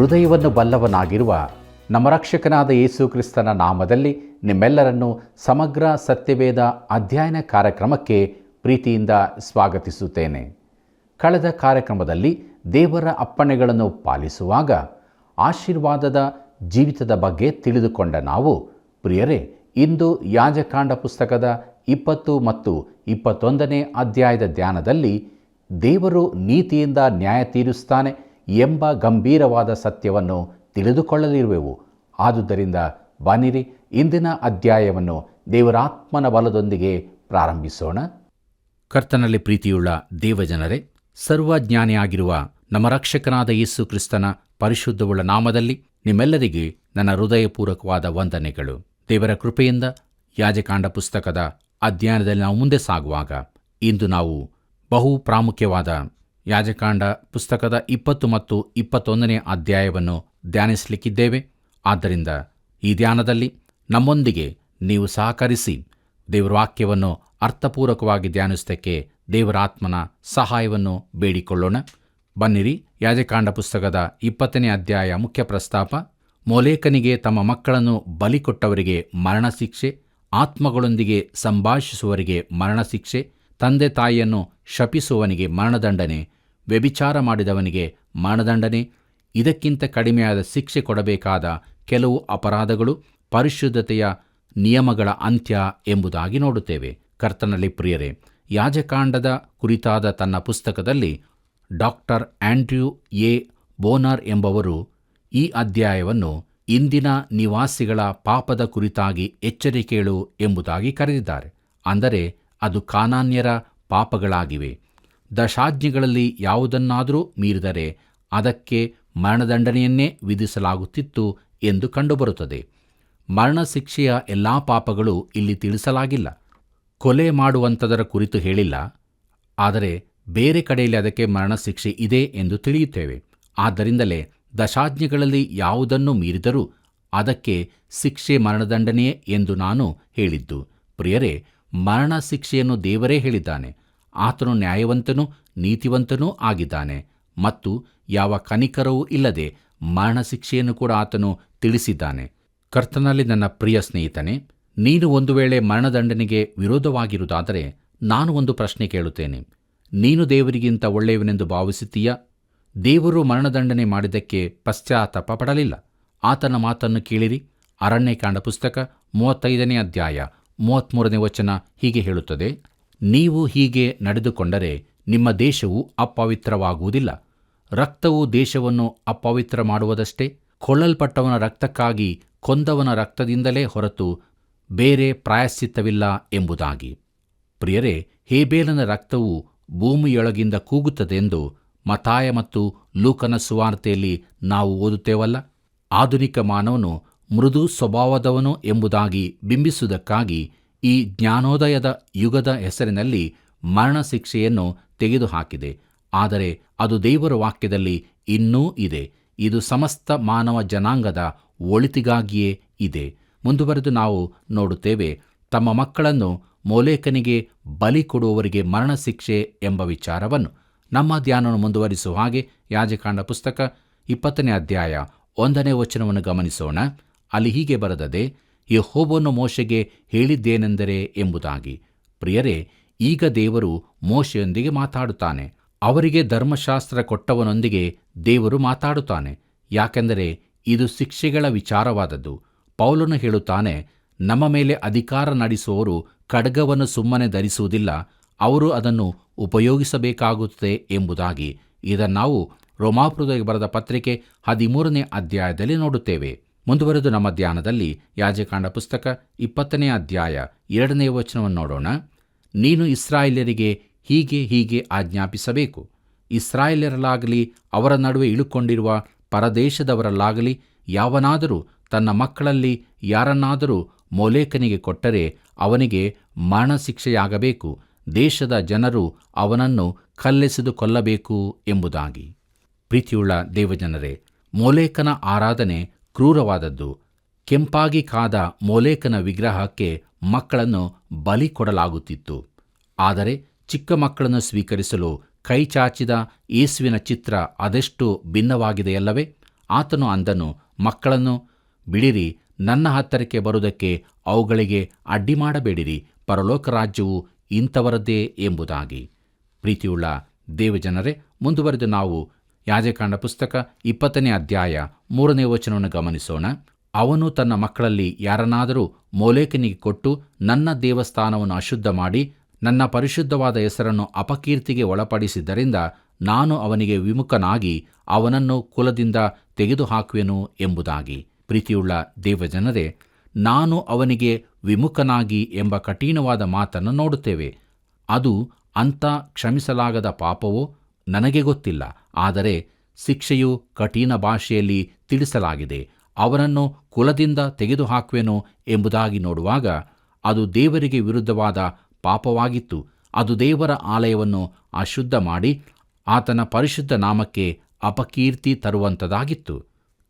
ಹೃದಯವನ್ನು ಬಲ್ಲವನಾಗಿರುವ ನಮ್ಮ ರಕ್ಷಕನಾದ ಯೇಸು ಕ್ರಿಸ್ತನ ನಾಮದಲ್ಲಿ ನಿಮ್ಮೆಲ್ಲರನ್ನು ಸಮಗ್ರ ಸತ್ಯವೇದ ಅಧ್ಯಯನ ಕಾರ್ಯಕ್ರಮಕ್ಕೆ ಪ್ರೀತಿಯಿಂದ ಸ್ವಾಗತಿಸುತ್ತೇನೆ. ಕಳೆದ ಕಾರ್ಯಕ್ರಮದಲ್ಲಿ ದೇವರ ಅಪ್ಪಣೆಗಳನ್ನು ಪಾಲಿಸುವಾಗ ಆಶೀರ್ವಾದದ ಜೀವಿತದ ಬಗ್ಗೆ ತಿಳಿದುಕೊಂಡ ನಾವು, ಪ್ರಿಯರೇ, ಇಂದು ಯಾಜಕಾಂಡ ಪುಸ್ತಕದ 20 ಮತ್ತು 21ನೇ ಅಧ್ಯಾಯದ ಧ್ಯಾನದಲ್ಲಿ ದೇವರು ನೀತಿಯಿಂದ ನ್ಯಾಯ ತೀರಿಸುತ್ತಾನೆ ಎಂಬ ಗಂಭೀರವಾದ ಸತ್ಯವನ್ನು ತಿಳಿದುಕೊಳ್ಳಲಿರುವೆವು. ಆದುದರಿಂದ ಬನ್ನಿರಿ, ಇಂದಿನ ಅಧ್ಯಾಯವನ್ನು ದೇವರಾತ್ಮನ ಬಲದೊಂದಿಗೆ ಪ್ರಾರಂಭಿಸೋಣ. ಕರ್ತನಲ್ಲಿ ಪ್ರೀತಿಯುಳ್ಳ ದೇವಜನರೇ, ಸರ್ವಜ್ಞಾನಿಯಾಗಿರುವ ನಮ್ಮ ರಕ್ಷಕನಾದ ಯೇಸು ಕ್ರಿಸ್ತನ ಪರಿಶುದ್ಧವುಳ್ಳ ನಾಮದಲ್ಲಿ ನಿಮ್ಮೆಲ್ಲರಿಗೆ ನನ್ನ ಹೃದಯಪೂರ್ವಕವಾದ ವಂದನೆಗಳು. ದೇವರ ಕೃಪೆಯಿಂದ ಯಾಜಕಾಂಡ ಪುಸ್ತಕದ ಅಧ್ಯಯನದಲ್ಲಿ ನಾವು ಮುಂದೆ ಸಾಗುವಾಗ ಇಂದು ನಾವು ಬಹು ಪ್ರಾಮುಖ್ಯವಾದ ಯಾಜಕಾಂಡ ಪುಸ್ತಕದ 20 ಮತ್ತು 21ನೇ ಅಧ್ಯಾಯವನ್ನು ಧ್ಯಾನಿಸಲಿಕ್ಕಿದ್ದೇವೆ. ಆದ್ದರಿಂದ ಈ ಧ್ಯಾನದಲ್ಲಿ ನಮ್ಮೊಂದಿಗೆ ನೀವು ಸಹಕರಿಸಿ ದೇವರ ವಾಕ್ಯವನ್ನು ಅರ್ಥಪೂರ್ವಕವಾಗಿ ಧ್ಯಾನಿಸುವುದಕ್ಕೆ ದೇವರ ಆತ್ಮನ ಸಹಾಯವನ್ನು ಬೇಡಿಕೊಳ್ಳೋಣ. ಬನ್ನಿರಿ, ಯಾಜಕಾಂಡ ಪುಸ್ತಕದ 20ನೇ ಅಧ್ಯಾಯ ಮುಖ್ಯ ಪ್ರಸ್ತಾಪ: ಮೋಲೇಕನಿಗೆ ತಮ್ಮ ಮಕ್ಕಳನ್ನು ಬಲಿ ಕೊಟ್ಟವರಿಗೆ ಮರಣಶಿಕ್ಷೆ, ಆತ್ಮಗಳೊಂದಿಗೆ ಸಂಭಾಷಿಸುವವರಿಗೆ ಮರಣಶಿಕ್ಷೆ, ತಂದೆ ತಾಯಿಯನ್ನು ಶಪಿಸುವವನಿಗೆ ಮರಣದಂಡನೆ, ವ್ಯಭಿಚಾರ ಮಾಡಿದವನಿಗೆ ಮರಣದಂಡನೆ, ಇದಕ್ಕಿಂತ ಕಡಿಮೆಯಾದ ಶಿಕ್ಷೆ ಕೊಡಬೇಕಾದ ಕೆಲವು ಅಪರಾಧಗಳು, ಪರಿಶುದ್ಧತೆಯ ನಿಯಮಗಳ ಅಂತ್ಯ ಎಂಬುದಾಗಿ ನೋಡುತ್ತೇವೆ. ಕರ್ತನಲ್ಲಿ ಪ್ರಿಯರೇ, ಯಾಜಕಾಂಡದ ಕುರಿತಾದ ತನ್ನ ಪುಸ್ತಕದಲ್ಲಿ ಡಾಕ್ಟರ್ ಆಂಡ್ರ್ಯೂ ಎ ಬೋನರ್ ಎಂಬವರು ಈ ಅಧ್ಯಾಯವನ್ನು ಇಂದಿನ ನಿವಾಸಿಗಳ ಪಾಪದ ಕುರಿತಾಗಿ ಎಚ್ಚರಿಕೆಗಳು ಎಂಬುದಾಗಿ ಕರೆದಿದ್ದಾರೆ. ಅಂದರೆ ಅದು ಕಾನಾನ್ಯರ ಪಾಪಗಳಾಗಿವೆ. ದಶಾಜ್ಞೆಗಳಲ್ಲಿ ಯಾವುದನ್ನಾದರೂ ಮೀರಿದರೆ ಅದಕ್ಕೆ ಮರಣದಂಡನೆಯನ್ನೇ ವಿಧಿಸಲಾಗುತ್ತಿತ್ತು ಎಂದು ಕಂಡುಬರುತ್ತದೆ. ಮರಣಶಿಕ್ಷೆಯ ಎಲ್ಲ ಪಾಪಗಳು ಇಲ್ಲಿ ತಿಳಿಸಲಾಗಿಲ್ಲ. ಕೊಲೆ ಮಾಡುವಂಥದರ ಕುರಿತು ಹೇಳಿಲ್ಲ, ಆದರೆ ಬೇರೆ ಕಡೆಯಲ್ಲಿ ಅದಕ್ಕೆ ಮರಣಶಿಕ್ಷೆ ಇದೆ ಎಂದು ತಿಳಿಯುತ್ತೇವೆ. ಆದ್ದರಿಂದಲೇ ದಶಾಜ್ಞೆಗಳಲ್ಲಿ ಯಾವುದನ್ನು ಮೀರಿದರೂ ಅದಕ್ಕೆ ಶಿಕ್ಷೆ ಮರಣದಂಡನೆಯೇ ಎಂದು ನಾನು ಹೇಳಿದ್ದು. ಪ್ರಿಯರೇ, ಮರಣ ಶಿಕ್ಷೆಯನ್ನು ದೇವರೇ ಹೇಳಿದ್ದಾನೆ. ಆತನು ನ್ಯಾಯವಂತನೂ ನೀತಿವಂತನೂ ಆಗಿದ್ದಾನೆ ಮತ್ತು ಯಾವ ಕನಿಕರವೂ ಇಲ್ಲದೆ ಮರಣ ಶಿಕ್ಷೆಯನ್ನು ಕೂಡ ಆತನು ತಿಳಿಸಿದ್ದಾನೆ. ಕರ್ತನಲ್ಲಿ ನನ್ನ ಪ್ರಿಯ ಸ್ನೇಹಿತನೇ, ನೀನು ಒಂದು ವೇಳೆ ಮರಣದಂಡನೆಗೆ ವಿರೋಧವಾಗಿರುವುದಾದರೆ ನಾನು ಒಂದು ಪ್ರಶ್ನೆ ಕೇಳುತ್ತೇನೆ. ನೀನು ದೇವರಿಗಿಂತ ಒಳ್ಳೆಯವನೆಂದು ಭಾವಿಸುತ್ತೀಯಾ? ದೇವರು ಮರಣದಂಡನೆ ಮಾಡಿದ್ದಕ್ಕೆ ಪಶ್ಚಾತ್ತಾಪ ಪಡಲಿಲ್ಲ. ಆತನ ಮಾತನ್ನು ಕೇಳಿರಿ. ಅರಣ್ಯಕಾಂಡ ಪುಸ್ತಕ 35ನೇ ಅಧ್ಯಾಯ 33ನೇ ವಚನ ಹೀಗೆ ಹೇಳುತ್ತದೆ: ನೀವು ಹೀಗೆ ನಡೆದುಕೊಂಡರೆ ನಿಮ್ಮ ದೇಶವು ಅಪವಿತ್ರವಾಗುವುದಿಲ್ಲ. ರಕ್ತವು ದೇಶವನ್ನು ಅಪವಿತ್ರ ಮಾಡುವುದಷ್ಟೇ. ಕೊಳ್ಳಲ್ಪಟ್ಟವನ ರಕ್ತಕ್ಕಾಗಿ ಕೊಂದವನ ರಕ್ತದಿಂದಲೇ ಹೊರತು ಬೇರೆ ಪ್ರಾಯಶ್ಚಿತ್ತವಿಲ್ಲ ಎಂಬುದಾಗಿ. ಪ್ರಿಯರೇ, ಹೇಬೇಲನ ರಕ್ತವು ಭೂಮಿಯೊಳಗಿಂದ ಕೂಗುತ್ತದೆಂದು ಮತ್ತಾಯ ಮತ್ತು ಲೂಕನ ಸುವಾರ್ತೆಯಲ್ಲಿ ನಾವು ಓದುತ್ತೇವಲ್ಲ. ಆಧುನಿಕ ಮಾನವನು ಮೃದು ಸ್ವಭಾವದವನು ಎಂಬುದಾಗಿ ಬಿಂಬಿಸುವುದಕ್ಕಾಗಿ ಈ ಜ್ಞಾನೋದಯದ ಯುಗದ ಹೆಸರಿನಲ್ಲಿ ಮರಣಶಿಕ್ಷೆಯನ್ನು ತೆಗೆದುಹಾಕಿದೆ. ಆದರೆ ಅದು ದೇವರ ವಾಕ್ಯದಲ್ಲಿ ಇನ್ನೂ ಇದೆ. ಇದು ಸಮಸ್ತ ಮಾನವ ಜನಾಂಗದ ಒಳಿತಿಗಾಗಿಯೇ ಇದೆ. ಮುಂದುವರೆದು ನಾವು ನೋಡುತ್ತೇವೆ, ತಮ್ಮ ಮಕ್ಕಳನ್ನು ಮೋಲೇಕನಿಗೆ ಬಲಿ ಕೊಡುವವರಿಗೆ ಮರಣಶಿಕ್ಷೆ ಎಂಬ ವಿಚಾರವನ್ನು. ನಮ್ಮ ಧ್ಯಾನವನ್ನು ಮುಂದುವರಿಸುವ ಹಾಗೆ ಯಾಜಕಾಂಡ ಪುಸ್ತಕ 20ನೇ ಅಧ್ಯಾಯ 1ನೇ ವಚನವನ್ನು ಗಮನಿಸೋಣ. ಅಲ್ಲಿ ಹೀಗೆ ಬರೆದದೆ: ಯೆಹೋವನು ಮೋಶೆಗೆ ಹೇಳಿದ್ದೇನೆಂದರೆ ಎಂಬುದಾಗಿ. ಪ್ರಿಯರೇ, ಈಗ ದೇವರು ಮೋಶೆಯೊಂದಿಗೆ ಮಾತಾಡುತ್ತಾನೆ. ಅವರಿಗೆ ಧರ್ಮಶಾಸ್ತ್ರ ಕೊಟ್ಟವನೊಂದಿಗೆ ದೇವರು ಮಾತಾಡುತ್ತಾನೆ. ಯಾಕೆಂದರೆ ಇದು ಶಿಕ್ಷೆಗಳ ವಿಚಾರವಾದದ್ದು. ಪೌಲನು ಹೇಳುತ್ತಾನೆ, ನಮ್ಮ ಮೇಲೆ ಅಧಿಕಾರ ನಡೆಸುವವರು ಖಡ್ಗವನ್ನು ಸುಮ್ಮನೆ ಧರಿಸುವುದಿಲ್ಲ, ಅವರು ಅದನ್ನು ಉಪಯೋಗಿಸಬೇಕಾಗುತ್ತದೆ ಎಂಬುದಾಗಿ. ಇದನ್ನು ನಾವು ರೋಮಾಪುರದವರಿಗೆ ಬರೆದ ಪತ್ರಿಕೆ 13ನೇ ಅಧ್ಯಾಯದಲ್ಲಿ ನೋಡುತ್ತೇವೆ. ಮುಂದುವರೆದು ನಮ್ಮ ಧ್ಯಾನದಲ್ಲಿ ಯಾಜಕಾಂಡ ಪುಸ್ತಕ 20ನೇ ಅಧ್ಯಾಯ 2ನೇ ವಚನವನ್ನು ನೋಡೋಣ. ನೀನು ಇಸ್ರಾಯೇಲ್ಯರಿಗೆ ಹೀಗೆ ಆಜ್ಞಾಪಿಸಬೇಕು. ಇಸ್ರಾಯೇಲ್ಯರಲ್ಲಾಗಲಿ ಅವರ ನಡುವೆ ಇಳುಕೊಂಡಿರುವ ಪರದೇಶದವರಲ್ಲಾಗಲಿ ಯಾವನಾದರೂ ತನ್ನ ಮಕ್ಕಳಲ್ಲಿ ಯಾರನ್ನಾದರೂ ಮೋಲೇಕನಿಗೆ ಕೊಟ್ಟರೆ ಅವನಿಗೆ ಮರಣಶಿಕ್ಷೆಯಾಗಬೇಕು. ದೇಶದ ಜನರು ಅವನನ್ನು ಕಲ್ಲೆಸೆದು ಕೊಲ್ಲಬೇಕು ಎಂಬುದಾಗಿ. ಪ್ರೀತಿಯುಳ್ಳ ದೇವಜನರೇ, ಮೋಲೇಕನ ಆರಾಧನೆ ಕ್ರೂರವಾದದ್ದು. ಕೆಂಪಾಗಿ ಕಾದ ಮೋಲೇಕನ ವಿಗ್ರಹಕ್ಕೆ ಮಕ್ಕಳನ್ನು ಬಲಿ ಕೊಡಲಾಗುತ್ತಿತ್ತು. ಆದರೆ ಚಿಕ್ಕ ಮಕ್ಕಳನ್ನು ಸ್ವೀಕರಿಸಲು ಕೈ ಚಾಚಿದ ಯೇಸುವಿನ ಚಿತ್ರ ಅದೆಷ್ಟು ಭಿನ್ನವಾಗಿದೆಯಲ್ಲವೇ? ಆತನು ಅಂದನು, ಮಕ್ಕಳನ್ನು ಬಿಡಿರಿ, ನನ್ನ ಹತ್ತಿರಕ್ಕೆ ಬರುವುದಕ್ಕೆ ಅವುಗಳಿಗೆ ಅಡ್ಡಿ ಮಾಡಬೇಡಿರಿ, ಪರಲೋಕ ರಾಜ್ಯವು ಇಂಥವರದ್ದೇ ಎಂಬುದಾಗಿ. ಪ್ರೀತಿಯುಳ್ಳ ದೇವಜನರೇ, ಮುಂದುವರೆದು ನಾವು ಯಾಜಕಾಂಡ ಪುಸ್ತಕ 20ನೇ ಅಧ್ಯಾಯ 3ನೇ ವಚನವನ್ನು ಗಮನಿಸೋಣ. ಅವನು ತನ್ನ ಮಕ್ಕಳಲ್ಲಿ ಯಾರನ್ನಾದರೂ ಮೋಲೇಕನಿಗೆ ಕೊಟ್ಟು ನನ್ನ ದೇವಸ್ಥಾನವನ್ನು ಅಶುದ್ಧ ಮಾಡಿ ನನ್ನ ಪರಿಶುದ್ಧವಾದ ಹೆಸರನ್ನು ಅಪಕೀರ್ತಿಗೆ ಒಳಪಡಿಸಿದ್ದರಿಂದ ನಾನು ಅವನಿಗೆ ವಿಮುಖನಾಗಿ ಅವನನ್ನು ಕುಲದಿಂದ ತೆಗೆದುಹಾಕುವೆನು ಎಂಬುದಾಗಿ. ಪ್ರೀತಿಯುಳ್ಳ ದೇವಜನರೇ, ನಾನು ಅವನಿಗೆ ವಿಮುಖನಾಗಿ ಎಂಬ ಕಠಿಣವಾದ ಮಾತನ್ನು ನೋಡುತ್ತೇವೆ. ಅದು ಅಂಥ ಕ್ಷಮಿಸಲಾಗದ ಪಾಪವೋ ನನಗೆ ಗೊತ್ತಿಲ್ಲ, ಆದರೆ ಶಿಕ್ಷೆಯು ಕಠಿಣ ಭಾಷೆಯಲ್ಲಿ ತಿಳಿಸಲಾಗಿದೆ. ಅವನನ್ನು ಕುಲದಿಂದ ತೆಗೆದುಹಾಕುವೆನು ಎಂಬುದಾಗಿ ನೋಡುವಾಗ ಅದು ದೇವರಿಗೆ ವಿರುದ್ಧವಾದ ಪಾಪವಾಗಿತ್ತು. ಅದು ದೇವರ ಆಲಯವನ್ನು ಅಶುದ್ಧ ಮಾಡಿ ಆತನ ಪರಿಶುದ್ಧ ನಾಮಕ್ಕೆ ಅಪಕೀರ್ತಿ ತರುವಂಥದ್ದಾಗಿತ್ತು.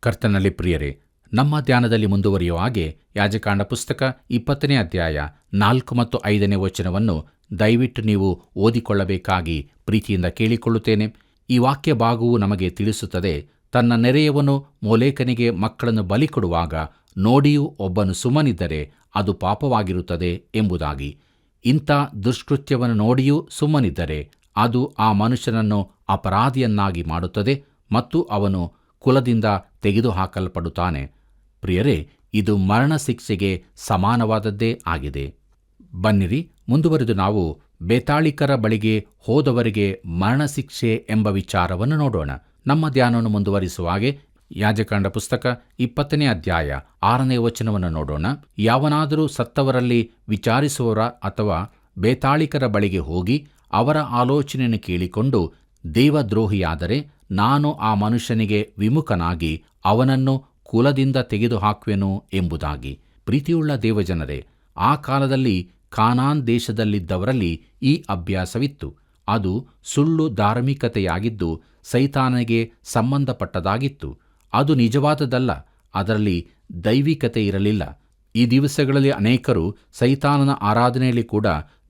ಕರ್ತನಲ್ಲಿ ಪ್ರಿಯರೇ, ನಮ್ಮ ಧ್ಯಾನದಲ್ಲಿ ಮುಂದುವರಿಯುವ ಹಾಗೆ ಯಾಜಕಾಂಡ ಪುಸ್ತಕ 20ನೇ ಅಧ್ಯಾಯ 4 ಮತ್ತು 5ನೇ ವಚನವನ್ನು ದಯವಿಟ್ಟು ನೀವು ಓದಿಕೊಳ್ಳಬೇಕಾಗಿ ಪ್ರೀತಿಯಿಂದ ಕೇಳಿಕೊಳ್ಳುತ್ತೇನೆ. ಈ ವಾಕ್ಯ ಭಾಗವು ನಮಗೆ ತಿಳಿಸುತ್ತದೆ, ತನ್ನ ನೆರೆಯವನು ಮೋಲೇಕನಿಗೆ ಮಕ್ಕಳನ್ನು ಬಲಿ ಕೊಡುವಾಗ ನೋಡಿಯೂ ಒಬ್ಬನು ಸುಮ್ಮನಿದ್ದರೆ ಅದು ಪಾಪವಾಗಿರುತ್ತದೆ ಎಂಬುದಾಗಿ. ಇಂಥ ದುಷ್ಕೃತ್ಯವನ್ನು ನೋಡಿಯೂ ಸುಮ್ಮನಿದ್ದರೆ ಅದು ಆ ಮನುಷ್ಯನನ್ನು ಅಪರಾಧಿಯನ್ನಾಗಿ ಮಾಡುತ್ತದೆ ಮತ್ತು ಅವನು ಕುಲದಿಂದ ತೆಗೆದುಹಾಕಲ್ಪಡುತ್ತಾನೆ. ಪ್ರಿಯರೇ, ಇದು ಮರಣ ಶಿಕ್ಷೆಗೆ ಸಮಾನವಾದದ್ದೇ ಆಗಿದೆ. ಬನ್ನಿರಿ, ಮುಂದುವರೆದು ನಾವು ಬೇತಾಳಿಕರ ಬಳಿಗೆ ಹೋದವರಿಗೆ ಮರಣಶಿಕ್ಷೆ ಎಂಬ ವಿಚಾರವನ್ನು ನೋಡೋಣ. ನಮ್ಮ ಧ್ಯಾನವನ್ನು ಮುಂದುವರಿಸುವ ಹಾಗೆ ಯಾಜಕಾಂಡ ಪುಸ್ತಕ 20ನೇ ಅಧ್ಯಾಯ 6ನೇ ವಚನವನ್ನು ನೋಡೋಣ. ಯಾವನಾದರೂ ಸತ್ತವರಲ್ಲಿ ವಿಚಾರಿಸುವವರ ಅಥವಾ ಬೇತಾಳಿಕರ ಬಳಿಗೆ ಹೋಗಿ ಅವರ ಆಲೋಚನೆಯನ್ನು ಕೇಳಿಕೊಂಡು ದೇವದ್ರೋಹಿಯಾದರೆ ನಾನು ಆ ಮನುಷ್ಯನಿಗೆ ವಿಮುಖನಾಗಿ ಅವನನ್ನು ಕುಲದಿಂದ ತೆಗೆದುಹಾಕುವೆನು ಎಂಬುದಾಗಿ. ಪ್ರೀತಿಯುಳ್ಳ ದೇವಜನರೇ, ಆ ಕಾಲದಲ್ಲಿ ಕಾನಾನ್ ದೇಶದಲ್ಲಿದ್ದವರಲ್ಲಿ ಈ ಅಭ್ಯಾಸವಿತ್ತು. ಅದು ಸುಳ್ಳು ಧಾರ್ಮಿಕತೆಯಾಗಿದ್ದು ಸೈತಾನನಿಗೆ ಸಂಬಂಧಪಟ್ಟದಾಗಿತ್ತು. ಅದು ನಿಜವಾದದ್ದಲ್ಲ, ಅದರಲ್ಲಿ ದೈವಿಕತೆ ಇರಲಿಲ್ಲ. ಈ ದಿವಸಗಳಲ್ಲಿ ಅನೇಕರು ಸೈತಾನನ ಆರಾಧನೆಯಲ್ಲಿ ಕೂಡ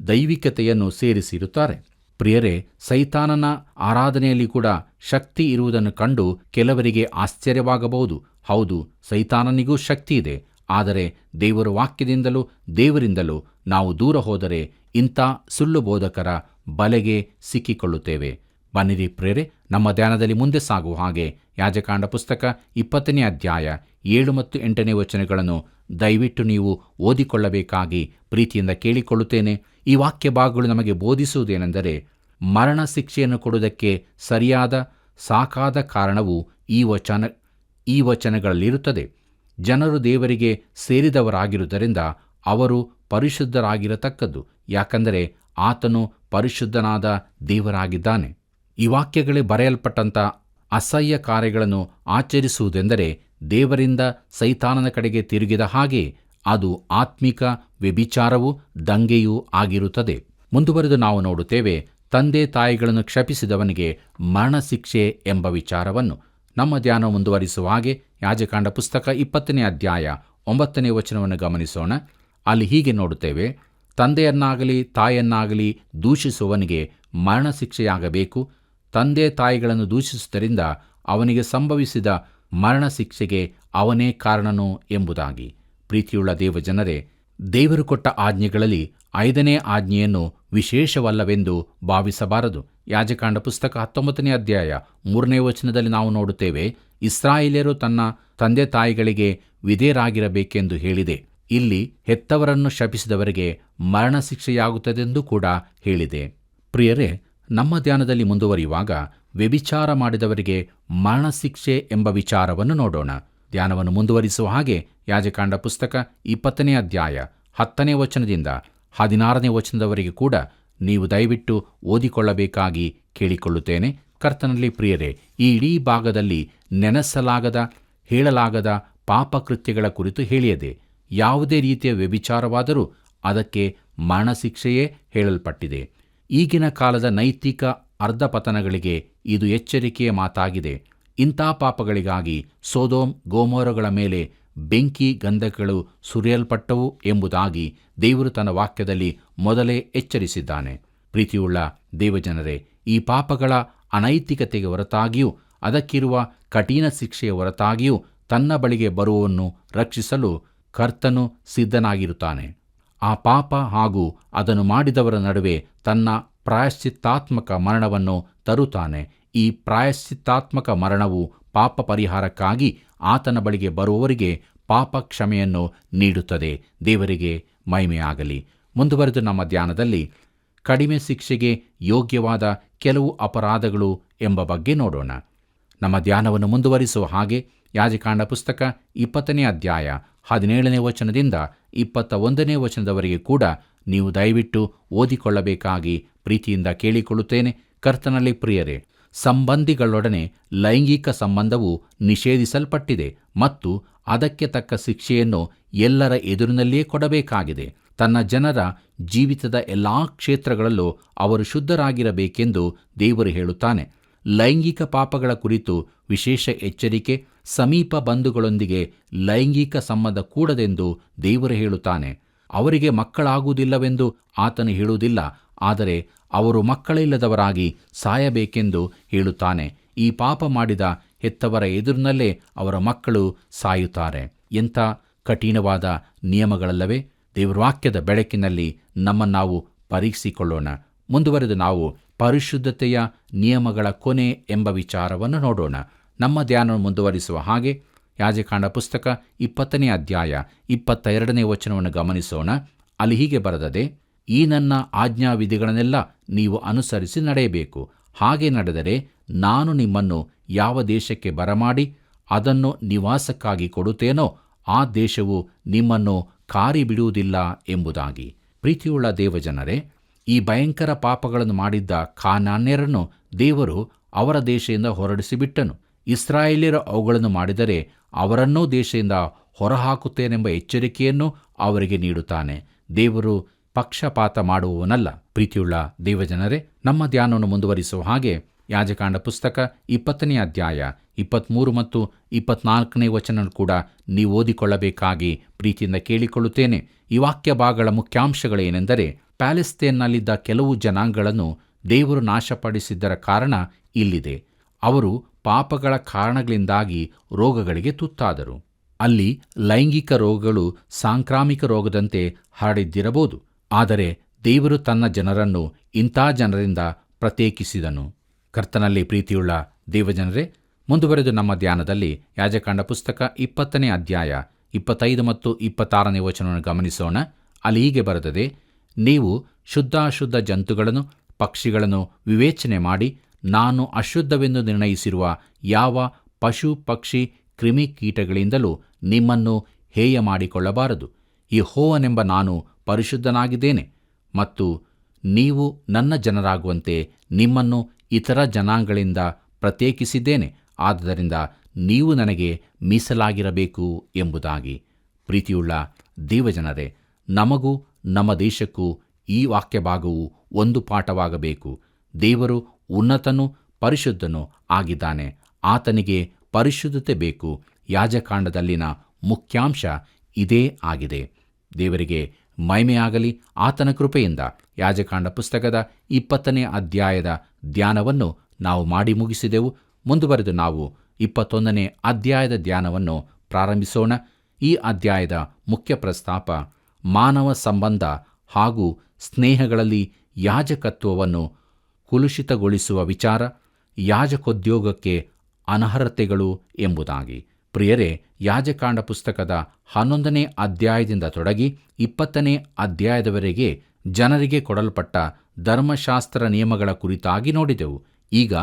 ದೈವಿಕತೆಯನ್ನು ಸೇರಿಸಿರುತ್ತಾರೆ. ಪ್ರಿಯರೇ, ಸೈತಾನನ ಆರಾಧನೆಯಲ್ಲಿ ಕೂಡ ಶಕ್ತಿ ಇರುವುದನ್ನು ಕಂಡು ಕೆಲವರಿಗೆ ಆಶ್ಚರ್ಯವಾಗಬಹುದು. ಹೌದು, ಸೈತಾನನಿಗೂ ಶಕ್ತಿ ಇದೆ. ಆದರೆ ದೇವರ ವಾಕ್ಯದಿಂದಲೂ ದೇವರಿಂದಲೂ ನಾವು ದೂರ ಹೋದರೆ ಇಂಥ ಸುಳ್ಳು ಬೋಧಕರ ಬಲೆಗೆ ಸಿಕ್ಕಿಕೊಳ್ಳುತ್ತೇವೆ. ಬನ್ನಿರಿ ಪ್ರಿಯರೇ, ನಮ್ಮ ಧ್ಯಾನದಲ್ಲಿ ಮುಂದೆ ಸಾಗುವ ಹಾಗೆ ಯಾಜಕಾಂಡ ಪುಸ್ತಕ 20ನೇ ಅಧ್ಯಾಯ 7 ಮತ್ತು 8ನೇ ವಚನಗಳನ್ನು ದಯವಿಟ್ಟು ನೀವು ಓದಿಕೊಳ್ಳಬೇಕಾಗಿ ಪ್ರೀತಿಯಿಂದ ಕೇಳಿಕೊಳ್ಳುತ್ತೇನೆ. ಈ ವಾಕ್ಯ ಭಾಗಗಳು ನಮಗೆ ಬೋಧಿಸುವುದೇನೆಂದರೆ, ಮರಣ ಶಿಕ್ಷೆಯನ್ನು ಕೊಡುವುದಕ್ಕೆ ಸರಿಯಾದ ಸಾಕಾದ ಕಾರಣವು ಈ ವಚನಗಳಲ್ಲಿರುತ್ತದೆ. ಜನರು ದೇವರಿಗೆ ಸೇರಿದವರಾಗಿರುವುದರಿಂದ ಅವರು ಪರಿಶುದ್ಧರಾಗಿರತಕ್ಕದ್ದು, ಯಾಕಂದರೆ ಆತನು ಪರಿಶುದ್ಧನಾದ ದೇವರಾಗಿದ್ದಾನೆ. ಈ ವಾಕ್ಯಗಳೇ ಬರೆಯಲ್ಪಟ್ಟಂಥ ಅಸಹ್ಯ ಕಾರ್ಯಗಳನ್ನು ಆಚರಿಸುವುದೆಂದರೆ ದೇವರಿಂದ ಸೈತಾನನ ಕಡೆಗೆ ತಿರುಗಿದ ಹಾಗೆ ಅದು ಆತ್ಮಿಕ ವ್ಯಭಿಚಾರವೂ ದಂಗೆಯೂ ಆಗಿರುತ್ತದೆ. ಮುಂದುವರೆದು ನಾವು ನೋಡುತ್ತೇವೆ, ತಂದೆ ತಾಯಿಗಳನ್ನು ಕ್ಷಪಿಸಿದವನಿಗೆ ಮರಣಶಿಕ್ಷೆ ಎಂಬ ವಿಚಾರವನ್ನು. ನಮ್ಮ ಧ್ಯಾನ ಮುಂದುವರಿಸುವ ಹಾಗೆ ಯಾಜಕಾಂಡ ಪುಸ್ತಕ 20ನೇ ಅಧ್ಯಾಯ 9ನೇ ವಚನವನ್ನು ಗಮನಿಸೋಣ. ಅಲ್ಲಿ ಹೀಗೆ ನೋಡುತ್ತೇವೆ, ತಂದೆಯನ್ನಾಗಲಿ ತಾಯಿಯನ್ನಾಗಲಿ ದೂಷಿಸುವವನಿಗೆ ಮರಣಶಿಕ್ಷೆಯಾಗಬೇಕು. ತಂದೆ ತಾಯಿಗಳನ್ನು ದೂಷಿಸುವುದರಿಂದ ಅವನಿಗೆ ಸಂಭವಿಸಿದ ಮರಣಶಿಕ್ಷೆಗೆ ಅವನೇ ಕಾರಣನು ಎಂಬುದಾಗಿ. ಪ್ರೀತಿಯುಳ್ಳ ದೇವಜನರೇ, ದೇವರು ಕೊಟ್ಟ ಆಜ್ಞೆಗಳಲ್ಲಿ 5ನೇ ಆಜ್ಞೆಯನ್ನು ವಿಶೇಷವಲ್ಲವೆಂದು ಭಾವಿಸಬಾರದು. ಯಾಜಕಾಂಡ ಪುಸ್ತಕ 19ನೇ ಅಧ್ಯಾಯ 3ನೇ ವಚನದಲ್ಲಿ ನಾವು ನೋಡುತ್ತೇವೆ, ಇಸ್ರಾಯೇಲ್ಯರು ತನ್ನ ತಂದೆ ತಾಯಿಗಳಿಗೆ ವಿಧೇಯರಾಗಿರಬೇಕೆಂದು ಹೇಳಿದೆ. ಇಲ್ಲಿ ಹೆತ್ತವರನ್ನು ಶಪಿಸಿದವರಿಗೆ ಮರಣಶಿಕ್ಷೆಯಾಗುತ್ತದೆಂದು ಕೂಡ ಹೇಳಿದೆ. ಪ್ರಿಯರೇ, ನಮ್ಮ ಧ್ಯಾನದಲ್ಲಿ ಮುಂದುವರಿಯುವಾಗ ವ್ಯಭಿಚಾರ ಮಾಡಿದವರಿಗೆ ಮರಣಶಿಕ್ಷೆ ಎಂಬ ವಿಚಾರವನ್ನು ನೋಡೋಣ. ಧ್ಯಾನವನ್ನು ಮುಂದುವರಿಸುವ ಹಾಗೆ ಯಾಜಕಾಂಡ ಪುಸ್ತಕ 20ನೇ ಅಧ್ಯಾಯ 10ನೇ ವಚನದಿಂದ 16ನೇ ವಚನದವರೆಗೆ ಕೂಡ ನೀವು ದಯವಿಟ್ಟು ಓದಿಕೊಳ್ಳಬೇಕಾಗಿ ಕೇಳಿಕೊಳ್ಳುತ್ತೇನೆ. ಕರ್ತನಲ್ಲಿ ಪ್ರಿಯರೇ, ಈ ಇಡೀ ಭಾಗದಲ್ಲಿ ನೆನೆಸಲಾಗದ ಹೇಳಲಾಗದ ಪಾಪಕೃತ್ಯಗಳ ಕುರಿತು ಹೇಳಿಯದೆ. ಯಾವುದೇ ರೀತಿಯ ವ್ಯಭಿಚಾರವಾದರೂ ಅದಕ್ಕೆ ಮರಣಶಿಕ್ಷೆಯೇ ಹೇಳಲ್ಪಟ್ಟಿದೆ. ಈಗಿನ ಕಾಲದ ನೈತಿಕ ಅರ್ಧಪತನಗಳಿಗೆ ಇದು ಎಚ್ಚರಿಕೆಯ ಮಾತಾಗಿದೆ. ಇಂಥ ಪಾಪಗಳಿಗಾಗಿ ಸೊದೋಮ್ ಗೊಮೋರಗಳ ಮೇಲೆ ಬೆಂಕಿ ಗಂಧಕಗಳು ಸುರಿಯಲ್ಪಟ್ಟವು ಎಂಬುದಾಗಿ ದೇವರು ತನ್ನ ವಾಕ್ಯದಲ್ಲಿ ಮೊದಲೇ ಎಚ್ಚರಿಸಿದ್ದಾನೆ. ಪ್ರೀತಿಯುಳ್ಳ ದೇವಜನರೇ, ಈ ಪಾಪಗಳ ಅನೈತಿಕತೆಗೆ ಹೊರತಾಗಿಯೂ ಅದಕ್ಕಿರುವ ಕಠಿಣ ಶಿಕ್ಷೆಯ ಹೊರತಾಗಿಯೂ ತನ್ನ ಬಳಿಗೆ ಬರುವವನ್ನು ರಕ್ಷಿಸಲು ಕರ್ತನು ಸಿದ್ಧನಾಗಿರುತ್ತಾನೆ. ಆ ಪಾಪ ಹಾಗೂ ಅದನ್ನು ಮಾಡಿದವರ ನಡುವೆ ತನ್ನ ಪ್ರಾಯಶ್ಚಿತ್ತಾತ್ಮಕ ಮರಣವನ್ನು ತರುತ್ತಾನೆ. ಈ ಪ್ರಾಯಶ್ಚಿತ್ತಾತ್ಮಕ ಮರಣವು ಪಾಪ ಪರಿಹಾರಕ್ಕಾಗಿ ಆತನ ಬಳಿಗೆ ಬರುವವರಿಗೆ ಪಾಪ ಕ್ಷಮೆಯನ್ನು ನೀಡುತ್ತದೆ. ದೇವರಿಗೆ ಮಹಿಮೆಯಾಗಲಿ. ಮುಂದುವರೆದು ನಮ್ಮ ಧ್ಯಾನದಲ್ಲಿ ಕಡಿಮೆ ಶಿಕ್ಷೆಗೆ ಯೋಗ್ಯವಾದ ಕೆಲವು ಅಪರಾಧಗಳು ಎಂಬ ಬಗ್ಗೆ ನೋಡೋಣ. ನಮ್ಮ ಧ್ಯಾನವನ್ನು ಮುಂದುವರಿಸುವ ಹಾಗೆ ಯಾಜಕಾಂಡ ಪುಸ್ತಕ 20ನೇ ಅಧ್ಯಾಯ 17ನೇ ವಚನದಿಂದ 21ನೇ ವಚನದವರೆಗೆ ಕೂಡ ನೀವು ದಯವಿಟ್ಟು ಓದಿಕೊಳ್ಳಬೇಕಾಗಿ ಪ್ರೀತಿಯಿಂದ ಕೇಳಿಕೊಳ್ಳುತ್ತೇನೆ. ಕರ್ತನಲ್ಲಿ ಪ್ರಿಯರೇ, ಸಂಬಂಧಿಗಳೊಡನೆ ಲೈಂಗಿಕ ಸಂಬಂಧವು ನಿಷೇಧಿಸಲ್ಪಟ್ಟಿದೆ ಮತ್ತು ಅದಕ್ಕೆ ತಕ್ಕ ಶಿಕ್ಷೆಯನ್ನು ಎಲ್ಲರ ಎದುರಿನಲ್ಲಿಯೇ ಕೊಡಬೇಕಾಗಿದೆ. ತನ್ನ ಜನರ ಜೀವಿತದ ಎಲ್ಲಾ ಕ್ಷೇತ್ರಗಳಲ್ಲೂ ಅವರು ಶುದ್ಧರಾಗಿರಬೇಕೆಂದು ದೇವರು ಹೇಳುತ್ತಾನೆ. ಲೈಂಗಿಕ ಪಾಪಗಳ ಕುರಿತು ವಿಶೇಷ ಎಚ್ಚರಿಕೆ. ಸಮೀಪ ಬಂಧುಗಳೊಂದಿಗೆ ಲೈಂಗಿಕ ಸಂಬಂಧ ಕೂಡದೆಂದು ದೇವರು ಹೇಳುತ್ತಾನೆ. ಅವರಿಗೆ ಮಕ್ಕಳಾಗುವುದಿಲ್ಲವೆಂದು ಆತನು ಹೇಳುವುದಿಲ್ಲ, ಆದರೆ ಅವರು ಮಕ್ಕಳಿಲ್ಲದವರಾಗಿ ಸಾಯಬೇಕೆಂದು ಹೇಳುತ್ತಾನೆ. ಈ ಪಾಪ ಮಾಡಿದ ಹೆತ್ತವರ ಎದುರಿನಲ್ಲೇ ಅವರ ಮಕ್ಕಳು ಸಾಯುತ್ತಾರೆ. ಎಂಥ ಕಠಿಣವಾದ ನಿಯಮಗಳಲ್ಲವೇ? ದೇವರ ವಾಕ್ಯದ ಬೆಳಕಿನಲ್ಲಿ ನಮ್ಮನ್ನಾವು ಪರೀಕ್ಷಿಸಿಕೊಳ್ಳೋಣ. ಮುಂದುವರೆದು ನಾವು ಪರಿಶುದ್ಧತೆಯ ನಿಯಮಗಳ ಕೊನೆ ಎಂಬ ವಿಚಾರವನ್ನು ನೋಡೋಣ. ನಮ್ಮ ಧ್ಯಾನವನ್ನು ಮುಂದುವರಿಸುವ ಹಾಗೆ ಯಾಜಕಾಂಡ ಪುಸ್ತಕ 20ನೇ ಅಧ್ಯಾಯ 22ನೇ ವಚನವನ್ನು ಗಮನಿಸೋಣ. ಅಲ್ಲಿ ಹೀಗೆ ಬರೆದದೆ, ಈ ನನ್ನ ಆಜ್ಞಾವಿಧಿಗಳನ್ನೆಲ್ಲ ನೀವು ಅನುಸರಿಸಿ ನಡೆಯಬೇಕು. ಹಾಗೆ ನಡೆದರೆ ನಾನು ನಿಮ್ಮನ್ನು ಯಾವ ದೇಶಕ್ಕೆ ಬರಮಾಡಿ ಅದನ್ನು ನಿವಾಸಕ್ಕಾಗಿ ಕೊಡುತ್ತೇನೋ ಆ ದೇಶವು ನಿಮ್ಮನ್ನು ಕಾರಿ ಬಿಡುವುದಿಲ್ಲ ಎಂಬುದಾಗಿ. ಪ್ರೀತಿಯುಳ್ಳ ದೇವಜನರೇ, ಈ ಭಯಂಕರ ಪಾಪಗಳನ್ನು ಮಾಡಿದ್ದ ಕಾನಾನ್ಯರನ್ನು ದೇವರು ಅವರ ದೇಶದಿಂದ ಹೊರಡಿಸಿಬಿಟ್ಟನು. ಇಸ್ರಾಯೇಲ್ಯರು ಅವುಗಳನ್ನು ಮಾಡಿದರೆ ಅವರನ್ನೂ ದೇಶದಿಂದ ಹೊರಹಾಕುತ್ತೇನೆಂಬ ಎಚ್ಚರಿಕೆಯನ್ನು ಅವರಿಗೆ ನೀಡುತ್ತಾನೆ. ದೇವರು ಪಕ್ಷಪಾತ ಮಾಡುವವನಲ್ಲ. ಪ್ರೀತಿಯುಳ್ಳ ದೇವಜನರೇ, ನಮ್ಮ ಧ್ಯಾನವನ್ನು ಮುಂದುವರಿಸುವ ಹಾಗೆ ಯಾಜಕಾಂಡ ಪುಸ್ತಕ 20ನೇ ಅಧ್ಯಾಯ 23 ಮತ್ತು 24ನೇ ವಚನ ಕೂಡ ನೀವು ಓದಿಕೊಳ್ಳಬೇಕಾಗಿ ಪ್ರೀತಿಯಿಂದ ಕೇಳಿಕೊಳ್ಳುತ್ತೇನೆ. ಈ ವಾಕ್ಯ ಭಾಗಗಳ ಮುಖ್ಯಾಂಶಗಳೇನೆಂದರೆ, ಪ್ಯಾಲೆಸ್ತೇನ್ನಲ್ಲಿದ್ದ ಕೆಲವು ಜನಾಂಗಗಳನ್ನು ದೇವರು ನಾಶಪಡಿಸಿದ್ದರ ಕಾರಣ ಇಲ್ಲಿದೆ. ಅವರು ಪಾಪಗಳ ಕಾರಣಗಳಿಂದಾಗಿ ರೋಗಗಳಿಗೆ ತುತ್ತಾದರು. ಅಲ್ಲಿ ಲೈಂಗಿಕ ರೋಗಗಳು ಸಾಂಕ್ರಾಮಿಕ ರೋಗದಂತೆ ಹರಡಿದ್ದಿರಬಹುದು, ಆದರೆ ದೇವರು ತನ್ನ ಜನರನ್ನು ಇಂಥ ಜನರಿಂದ ಪ್ರತ್ಯೇಕಿಸಿದನು. ಕರ್ತನಲ್ಲಿ ಪ್ರೀತಿಯುಳ್ಳ ದೇವಜನರೇ, ಮುಂದುವರೆದು ನಮ್ಮ ಧ್ಯಾನದಲ್ಲಿ ಯಾಜಕಾಂಡ ಪುಸ್ತಕ 20ನೇ ಅಧ್ಯಾಯ 25 ಮತ್ತು 26ನೇ ವಚನವನ್ನು ಗಮನಿಸೋಣ. ಅಲ್ಲಿ ಹೀಗೆ ಬರೆದದೆ, ನೀವು ಶುದ್ಧಾಶುದ್ಧ ಜಂತುಗಳನ್ನು ಪಕ್ಷಿಗಳನ್ನು ವಿವೇಚನೆ ಮಾಡಿ ನಾನು ಅಶುದ್ಧವೆಂದು ನಿರ್ಣಯಿಸಿರುವ ಯಾವ ಪಶು ಪಕ್ಷಿ ಕ್ರಿಮಿಕೀಟಗಳಿಂದಲೂ ನಿಮ್ಮನ್ನು ಹೇಯ ಮಾಡಿಕೊಳ್ಳಬಾರದು. ಯೆಹೋವನೆಂಬ ನಾನು ಪರಿಶುದ್ಧನಾಗಿದ್ದೇನೆ ಮತ್ತು ನೀವು ನನ್ನ ಜನರಾಗುವಂತೆ ನಿಮ್ಮನ್ನು ಇತರ ಜನಾಂಗಗಳಿಂದ ಪ್ರತ್ಯೇಕಿಸಿದ್ದೇನೆ. ಆದ್ದರಿಂದ ನೀವು ನನಗೆ ಮೀಸಲಾಗಿರಬೇಕು ಎಂಬುದಾಗಿ. ಪ್ರೀತಿಯುಳ್ಳ ದೇವಜನರೇ, ನಮಗೂ ನಮ್ಮ ದೇಶಕ್ಕೂ ಈ ವಾಕ್ಯ ಭಾಗವು ಒಂದು ಪಾಠವಾಗಬೇಕು. ದೇವರು ಉನ್ನತನೂ ಪರಿಶುದ್ಧನೂ ಆಗಿದ್ದಾನೆ. ಆತನಿಗೆ ಪರಿಶುದ್ಧತೆ ಬೇಕು. ಯಾಜಕಾಂಡದಲ್ಲಿನ ಮುಖ್ಯಾಂಶ ಇದೇ ಆಗಿದೆ. ದೇವರಿಗೆ ಮಹಿಮೆಯಾಗಲಿ. ಆತನ ಕೃಪೆಯಿಂದ ಯಾಜಕಾಂಡ ಪುಸ್ತಕದ 20ನೇ ಅಧ್ಯಾಯದ ಧ್ಯಾನವನ್ನು ನಾವು ಮಾಡಿ ಮುಗಿಸಿದೆವು. ಮುಂದುವರೆದು ನಾವು 21ನೇ ಅಧ್ಯಾಯದ ಧ್ಯಾನವನ್ನು ಪ್ರಾರಂಭಿಸೋಣ. ಈ ಅಧ್ಯಾಯದ ಮುಖ್ಯ ಪ್ರಸ್ತಾಪ ಮಾನವ ಸಂಬಂಧ ಹಾಗೂ ಸ್ನೇಹಗಳಲ್ಲಿ ಯಾಜಕತ್ವವನ್ನು ಕುಲುಷಿತಗೊಳಿಸುವ ವಿಚಾರ, ಯಾಜಕೋದ್ಯೋಗಕ್ಕೆ ಅನರ್ಹತೆಗಳು ಎಂಬುದಾಗಿ. ಪ್ರಿಯರೇ, ಯಾಜಕಾಂಡ ಪುಸ್ತಕದ 11ನೇ ಅಧ್ಯಾಯದಿಂದ ತೊಡಗಿ 20ನೇ ಅಧ್ಯಾಯದವರೆಗೆ ಜನರಿಗೆ ಕೊಡಲ್ಪಟ್ಟ ಧರ್ಮಶಾಸ್ತ್ರ ನಿಯಮಗಳ ಕುರಿತಾಗಿ ನೋಡಿದೆವು. ಈಗ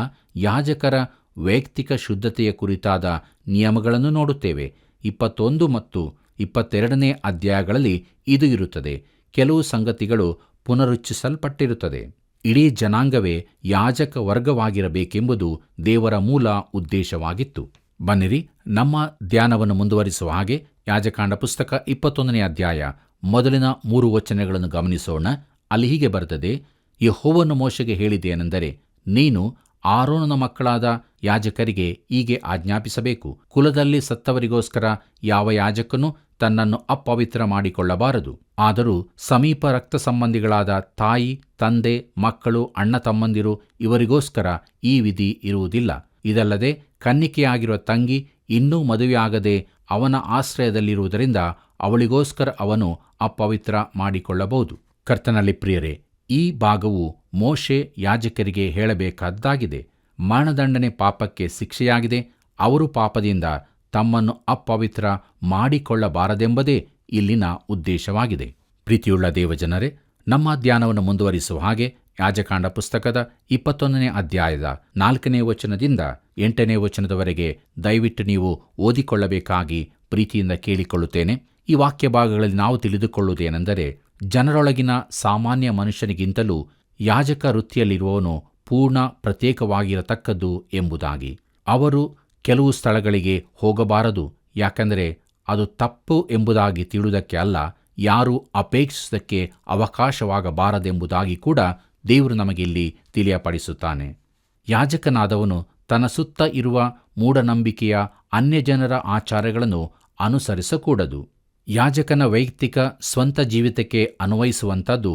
ಯಾಜಕರ ವೈಯಕ್ತಿಕ ಶುದ್ಧತೆಯ ಕುರಿತಾದ ನಿಯಮಗಳನ್ನು ನೋಡುತ್ತೇವೆ. 21 ಮತ್ತು 22ನೇ ಅಧ್ಯಾಯಗಳಲ್ಲಿ ಇದು ಇರುತ್ತದೆ. ಕೆಲವು ಸಂಗತಿಗಳು ಪುನರುಚ್ಚರಿಸಲ್ಪಟ್ಟಿರುತ್ತದೆ. ಇಡೀ ಜನಾಂಗವೇ ಯಾಜಕ ವರ್ಗವಾಗಿರಬೇಕೆಂಬುದು ದೇವರ ಮೂಲ ಉದ್ದೇಶವಾಗಿತ್ತು. ಬನ್ನಿರಿ, ನಮ್ಮ ಧ್ಯಾನವನ್ನು ಮುಂದುವರಿಸುವ ಹಾಗೆ ಯಾಜಕಾಂಡ ಪುಸ್ತಕ 21ನೇ ಅಧ್ಯಾಯ ಮೊದಲಿನ 3 ವಚನಗಳನ್ನು ಗಮನಿಸೋಣ. ಅಲ್ಲಿ ಹೀಗೆ ಬರೆದದೆ, ಯೆಹೋವನು ಮೋಶೆಗೆ ಹೇಳಿದ್ದೇನೆಂದರೆ, ನೀನು ಆರೋನನ ಮಕ್ಕಳಾದ ಯಾಜಕರಿಗೆ ಹೀಗೆ ಆಜ್ಞಾಪಿಸಬೇಕು. ಕುಲದಲ್ಲಿ ಸತ್ತವರಿಗೋಸ್ಕರ ಯಾವ ಯಾಜಕನೂ ತನ್ನನ್ನು ಅಪವಿತ್ರ ಮಾಡಿಕೊಳ್ಳಬಾರದು. ಆದರೂ ಸಮೀಪ ರಕ್ತ ಸಂಬಂಧಿಗಳಾದ ತಾಯಿ, ತಂದೆ, ಮಕ್ಕಳು, ಅಣ್ಣ ತಮ್ಮಂದಿರು ಇವರಿಗೋಸ್ಕರ ಈ ವಿಧಿ ಇರುವುದಿಲ್ಲ. ಇದಲ್ಲದೆ ಕನ್ನಿಕೆಯಾಗಿರುವ ತಂಗಿ ಇನ್ನೂ ಮದುವೆಯಾಗದೆ ಅವನ ಆಶ್ರಯದಲ್ಲಿರುವುದರಿಂದ ಅವಳಿಗೋಸ್ಕರ ಅವನು ಅಪವಿತ್ರ ಮಾಡಿಕೊಳ್ಳಬಹುದು. ಕರ್ತನಲ್ಲಿ ಪ್ರಿಯರೇ, ಈ ಭಾಗವು ಮೋಶೆ ಯಾಜಕರಿಗೆ ಹೇಳಬೇಕಾದ್ದಾಗಿದೆ. ಮರಣದಂಡನೆ ಪಾಪಕ್ಕೆ ಶಿಕ್ಷೆಯಾಗಿದೆ. ಅವರು ಪಾಪದಿಂದ ತಮ್ಮನ್ನು ಅಪವಿತ್ರ ಮಾಡಿಕೊಳ್ಳಬಾರದೆಂಬುದೇ ಇಲ್ಲಿನ ಉದ್ದೇಶವಾಗಿದೆ. ಪ್ರೀತಿಯುಳ್ಳ ದೇವಜನರೇ, ನಮ್ಮ ಧ್ಯಾನವನ್ನು ಮುಂದುವರಿಸುವ ಹಾಗೆ ಯಾಜಕಾಂಡ ಪುಸ್ತಕದ 21ನೇ ಅಧ್ಯಾಯದ 4ನೇ ವಚನದಿಂದ 8ನೇ ವಚನದವರೆಗೆ ದಯವಿಟ್ಟು ನೀವು ಓದಿಕೊಳ್ಳಬೇಕಾಗಿ ಪ್ರೀತಿಯಿಂದ ಕೇಳಿಕೊಳ್ಳುತ್ತೇನೆ. ಈ ವಾಕ್ಯ ಭಾಗಗಳಲ್ಲಿ ನಾವು ತಿಳಿದುಕೊಳ್ಳುವುದೇನೆಂದರೆ, ಜನರೊಳಗಿನ ಸಾಮಾನ್ಯ ಮನುಷ್ಯನಿಗಿಂತಲೂ ಯಾಜಕ ವೃತ್ತಿಯಲ್ಲಿರುವವನು ಪೂರ್ಣ ಪ್ರತ್ಯೇಕವಾಗಿರತಕ್ಕದ್ದು ಎಂಬುದಾಗಿ. ಅವರು ಕೆಲವು ಸ್ಥಳಗಳಿಗೆ ಹೋಗಬಾರದು, ಯಾಕೆಂದರೆ ಅದು ತಪ್ಪು ಎಂಬುದಾಗಿ ತಿಳಿಯುವುದಕ್ಕೆ ಅಲ್ಲ, ಯಾರೂ ಅಪೇಕ್ಷಿಸುವುದಕ್ಕೆ ಅವಕಾಶವಾಗಬಾರದೆಂಬುದಾಗಿ ಕೂಡ ದೇವರು ನಮಗಿಲ್ಲಿ ತಿಳಿಯಪಡಿಸುತ್ತಾನೆ. ಯಾಜಕನಾದವನು ತನ್ನ ಸುತ್ತ ಇರುವ ಮೂಢನಂಬಿಕೆಯ ಅನ್ಯಜನರ ಆಚಾರಗಳನ್ನು ಅನುಸರಿಸಕೂಡದು. ಯಾಜಕನ ವೈಯಕ್ತಿಕ ಸ್ವಂತ ಜೀವಿತಕ್ಕೆ ಅನ್ವಯಿಸುವಂಥದ್ದು.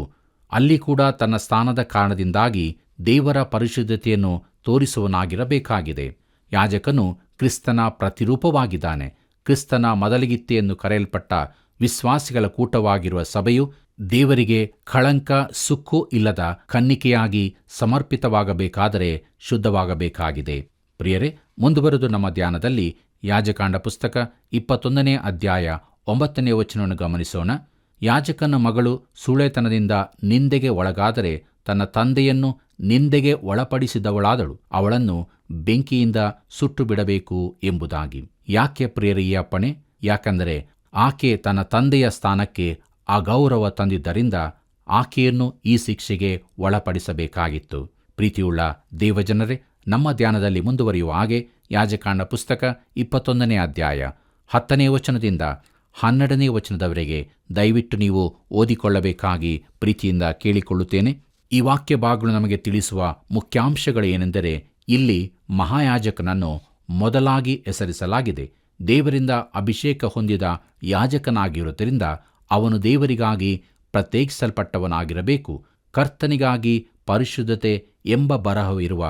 ಅಲ್ಲಿ ಕೂಡ ತನ್ನ ಸ್ಥಾನದ ಕಾರಣದಿಂದಾಗಿ ದೇವರ ಪರಿಶುದ್ಧತೆಯನ್ನು ತೋರಿಸುವನಾಗಿರಬೇಕಾಗಿದೆ. ಯಾಜಕನು ಕ್ರಿಸ್ತನ ಪ್ರತಿರೂಪವಾಗಿದ್ದಾನೆ. ಕ್ರಿಸ್ತನ ಮೊದಲಿಗಿತ್ತೆಯನ್ನು ಕರೆಯಲ್ಪಟ್ಟ ವಿಶ್ವಾಸಿಗಳ ಕೂಟವಾಗಿರುವ ಸಭೆಯು ದೇವರಿಗೆ ಕಳಂಕ ಸುಕ್ಕು ಇಲ್ಲದ ಕನ್ನಿಕೆಯಾಗಿ ಸಮರ್ಪಿತವಾಗಬೇಕಾದರೆ ಶುದ್ಧವಾಗಬೇಕಾಗಿದೆ. ಪ್ರಿಯರೇ, ಮುಂದುವರೆದು ನಮ್ಮ ಧ್ಯಾನದಲ್ಲಿ ಯಾಜಕಾಂಡ ಪುಸ್ತಕ 21ನೇ ಅಧ್ಯಾಯ 9ನೇ ವಚನವನ್ನು ಗಮನಿಸೋಣ. ಯಾಜಕನ ಮಗಳು ಸುಳ್ಳೆತನದಿಂದ ನಿಂದೆಗೆ ಒಳಗಾದರೆ ತನ್ನ ತಂದೆಯನ್ನು ನಿಂದೆಗೆ ಒಳಪಡಿಸಿದವಳಾದಳು, ಅವಳನ್ನು ಬೆಂಕಿಯಿಂದ ಸುಟ್ಟು ಬಿಡಬೇಕು ಎಂಬುದಾಗಿ. ಯಾಕೆ ಪ್ರಿಯರೇ ಈ ಅಪ್ಪಣೆ? ಯಾಕೆಂದರೆ ಆಕೆ ತನ್ನ ತಂದೆಯ ಸ್ಥಾನಕ್ಕೆ ಅಗೌರವ ತಂದಿದ್ದರಿಂದ ಆಕೆಯನ್ನು ಈ ಶಿಕ್ಷೆಗೆ ಒಳಪಡಿಸಬೇಕಾಗಿತ್ತು. ಪ್ರೀತಿಯುಳ್ಳ ದೇವಜನರೇ, ನಮ್ಮ ಧ್ಯಾನದಲ್ಲಿ ಮುಂದುವರಿಯುವ ಹಾಗೆ ಯಾಜಕಾಂಡ ಪುಸ್ತಕ 21ನೇ ಅಧ್ಯಾಯ 10ನೇ ವಚನದಿಂದ 12ನೇ ವಚನದವರೆಗೆ ದಯವಿಟ್ಟು ನೀವು ಓದಿಕೊಳ್ಳಬೇಕಾಗಿ ಪ್ರೀತಿಯಿಂದ ಕೇಳಿಕೊಳ್ಳುತ್ತೇನೆ. ಈ ವಾಕ್ಯ ಭಾಗಗಳು ನಮಗೆ ತಿಳಿಸುವ ಮುಖ್ಯಾಂಶಗಳು ಏನೆಂದರೆ, ಇಲ್ಲಿ ಮಹಾಯಾಜಕನನ್ನು ಮೊದಲಾಗಿ ಹೆಸರಿಸಲಾಗಿದೆ. ದೇವರಿಂದ ಅಭಿಷೇಕ ಹೊಂದಿದ ಯಾಜಕನಾಗಿರುವುದರಿಂದ ಅವನು ದೇವರಿಗಾಗಿ ಪ್ರತ್ಯೇಕಿಸಲ್ಪಟ್ಟವನಾಗಿರಬೇಕು. ಕರ್ತನಿಗಾಗಿ ಪರಿಶುದ್ಧತೆ ಎಂಬ ಬರಹವಿರುವ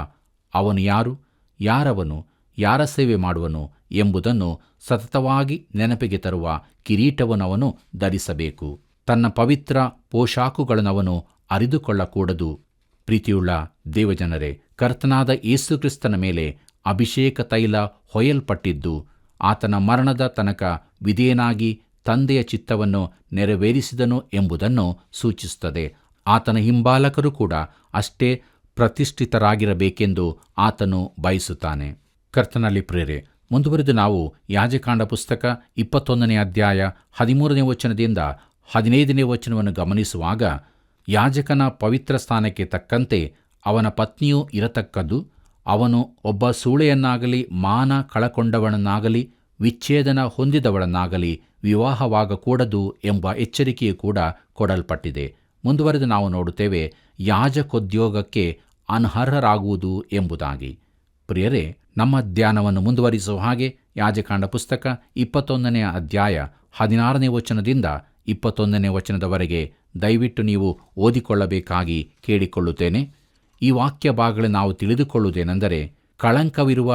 ಅವನು ಯಾರು, ಯಾರವನು, ಯಾರ ಸೇವೆ ಮಾಡುವನು ಎಂಬುದನ್ನು ಸತತವಾಗಿ ನೆನಪಿಗೆ ತರುವ ಕಿರೀಟವನ್ನು ಅವನು ಧರಿಸಬೇಕು. ತನ್ನ ಪವಿತ್ರ ಪೋಷಾಕುಗಳನ್ನವನು ಅರಿದುಕೊಳ್ಳಕೂಡದು. ಪ್ರೀತಿಯುಳ್ಳ ದೇವಜನರೇ, ಕರ್ತನಾದ ಯೇಸು ಕ್ರಿಸ್ತನ ಮೇಲೆ ಅಭಿಷೇಕ ತೈಲ ಹೊಯ್ಯಲ್ಪಟ್ಟಿದ್ದು ಆತನ ಮರಣದ ತನಕ ವಿಧೇಯನಾಗಿ ತಂದೆಯ ಚಿತ್ತವನ್ನು ನೆರವೇರಿಸಿದನು ಎಂಬುದನ್ನು ಸೂಚಿಸುತ್ತದೆ. ಆತನ ಹಿಂಬಾಲಕರು ಕೂಡ ಅಷ್ಟೇ ಪ್ರತಿಷ್ಠಿತರಾಗಿರಬೇಕೆಂದು ಆತನು ಬಯಸುತ್ತಾನೆ. ಕರ್ತನಲ್ಲಿ ಪ್ರಿಯರೇ, ಮುಂದುವರೆದು ನಾವು ಯಾಜಕಾಂಡ ಪುಸ್ತಕ 21ನೇ ಅಧ್ಯಾಯ 13ನೇ ವಚನದಿಂದ 15ನೇ ವಚನವನ್ನು ಗಮನಿಸುವಾಗ, ಯಾಜಕನ ಪವಿತ್ರ ಸ್ಥಾನಕ್ಕೆ ತಕ್ಕಂತೆ ಅವನ ಪತ್ನಿಯೂ ಇರತಕ್ಕದ್ದು. ಅವನು ಒಬ್ಬ ಸೂಳೆಯನ್ನಾಗಲಿ ಮಾನ ಕಳಕೊಂಡವನನ್ನಾಗಲಿ ವಿಚ್ಛೇದನ ಹೊಂದಿದವಳನ್ನಾಗಲಿ ವಿವಾಹವಾಗಕೂಡದು ಎಂಬ ಎಚ್ಚರಿಕೆಯೂ ಕೂಡ ಕೊಡಲ್ಪಟ್ಟಿದೆ. ಮುಂದುವರೆದು ನಾವು ನೋಡುತ್ತೇವೆ, ಯಾಜಕೋದ್ಯೋಗಕ್ಕೆ ಅನರ್ಹರಾಗುವುದು ಎಂಬುದಾಗಿ. ಪ್ರಿಯರೇ, ನಮ್ಮ ಧ್ಯಾನವನ್ನು ಮುಂದುವರಿಸುವ ಹಾಗೆ ಯಾಜಕಾಂಡ ಪುಸ್ತಕ 21ನೇ ಅಧ್ಯಾಯ 16ನೇ ವಚನದಿಂದ 21ನೇ ವಚನದವರೆಗೆ ದಯವಿಟ್ಟು ನೀವು ಓದಿಕೊಳ್ಳಬೇಕಾಗಿ ಕೇಳಿಕೊಳ್ಳುತ್ತೇನೆ. ಈ ವಾಕ್ಯ ಭಾಗಗಳು ನಾವು ತಿಳಿದುಕೊಳ್ಳುವುದೇನೆಂದರೆ, ಕಳಂಕವಿರುವ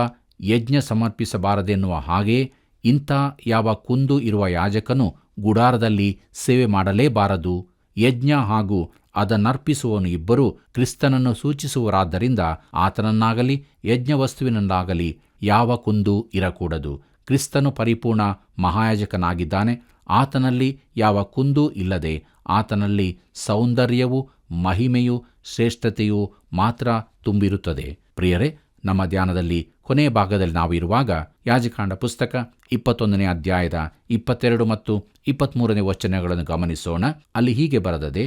ಯಜ್ಞ ಸಮರ್ಪಿಸಬಾರದೆನ್ನುವ ಹಾಗೆಯೇ ಇಂಥ ಯಾವ ಕುಂದು ಇರುವ ಯಾಜಕನು ಗುಡಾರದಲ್ಲಿ ಸೇವೆ ಮಾಡಲೇಬಾರದು. ಯಜ್ಞ ಹಾಗೂ ಅದನ್ನರ್ಪಿಸುವವನು ಇಬ್ಬರೂ ಕ್ರಿಸ್ತನನ್ನು ಸೂಚಿಸುವರಾದ್ದರಿಂದ ಆತನನ್ನಾಗಲಿ ಯಜ್ಞವಸ್ತುವಿನನ್ನಾಗಲಿ ಯಾವ ಕುಂದು ಇರಕೂಡದು. ಕ್ರಿಸ್ತನು ಪರಿಪೂರ್ಣ ಮಹಾಯಾಜಕನಾಗಿದ್ದಾನೆ. ಆತನಲ್ಲಿ ಯಾವ ಕುಂದೂ ಇಲ್ಲದೆ ಆತನಲ್ಲಿ ಸೌಂದರ್ಯವೂ ಮಹಿಮೆಯೂ ಶ್ರೇಷ್ಠತೆಯೂ ಮಾತ್ರ ತುಂಬಿರುತ್ತದೆ. ಪ್ರಿಯರೇ, ನಮ್ಮ ಧ್ಯಾನದಲ್ಲಿ ಕೊನೆಯ ಭಾಗದಲ್ಲಿ ನಾವು ಇರುವಾಗ ಯಾಜಕಾಂಡ ಪುಸ್ತಕ 21ನೇ ಅಧ್ಯಾಯದ 22 ಮತ್ತು 23ನೇ ವಚನಗಳನ್ನು ಗಮನಿಸೋಣ. ಅಲ್ಲಿ ಹೀಗೆ ಬರೆದದೆ,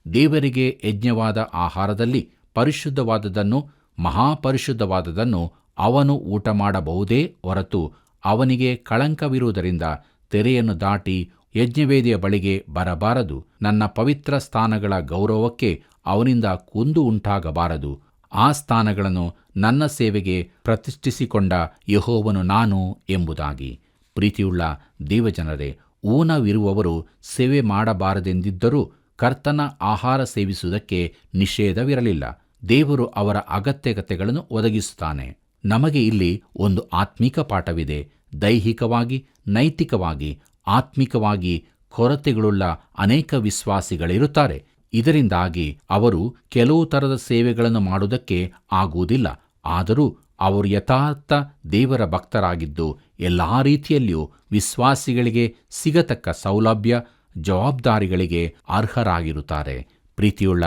ದೇವರಿಗೆ ಯಜ್ಞವಾದ ಆಹಾರದಲ್ಲಿ ಪರಿಶುದ್ಧವಾದದ್ದನ್ನು ಮಹಾಪರಿಶುದ್ಧವಾದದ್ದನ್ನು ಅವನು ಊಟ ಮಾಡಬಹುದೇ ಹೊರತು ಅವನಿಗೆ ಕಳಂಕವಿರುವುದರಿಂದ ತೆರೆಯನ್ನು ದಾಟಿ ಯಜ್ಞವೇದಿಯ ಬಳಿಗೆ ಬರಬಾರದು. ನನ್ನ ಪವಿತ್ರ ಸ್ಥಾನಗಳ ಗೌರವಕ್ಕೆ ಅವನಿಂದ ಕುಂದು ಉಂಟಾಗಬಾರದು. ಆ ಸ್ಥಾನಗಳನ್ನು ನನ್ನ ಸೇವೆಗೆ ಪ್ರತಿಷ್ಠಿಸಿಕೊಂಡ ಯೆಹೋವನು ನಾನು ಎಂಬುದಾಗಿ. ಪ್ರೀತಿಯುಳ್ಳ ದೇವಜನರೇ, ಊನವಿರುವವರು ಸೇವೆ ಮಾಡಬಾರದೆಂದಿದ್ದರೂ ಕರ್ತನ ಆಹಾರ ಸೇವಿಸುವುದಕ್ಕೆ ನಿಷೇಧವಿರಲಿಲ್ಲ. ದೇವರು ಅವರ ಅಗತ್ಯತೆಗಳನ್ನು ಒದಗಿಸುತ್ತಾನೆ. ನಮಗೆ ಇಲ್ಲಿ ಒಂದು ಆತ್ಮಿಕ ಪಾಠವಿದೆ. ದೈಹಿಕವಾಗಿ, ನೈತಿಕವಾಗಿ, ಆತ್ಮಿಕವಾಗಿ ಕೊರತೆಗಳುಳ್ಳ ಅನೇಕ ವಿಶ್ವಾಸಿಗಳಿರುತ್ತಾರೆ. ಇದರಿಂದಾಗಿ ಅವರು ಕೆಲವು ಥರದ ಸೇವೆಗಳನ್ನು ಮಾಡುವುದಕ್ಕೆ ಆಗುವುದಿಲ್ಲ. ಆದರೂ ಅವರು ಯಥಾರ್ಥ ದೇವರ ಭಕ್ತರಾಗಿದ್ದು ಎಲ್ಲ ರೀತಿಯಲ್ಲಿಯೂ ವಿಶ್ವಾಸಿಗಳಿಗೆ ಸಿಗತಕ್ಕ ಸೌಲಭ್ಯ, ಜವಾಬ್ದಾರಿಗಳಿಗೆ ಅರ್ಹರಾಗಿರುತ್ತಾರೆ. ಪ್ರೀತಿಯುಳ್ಳ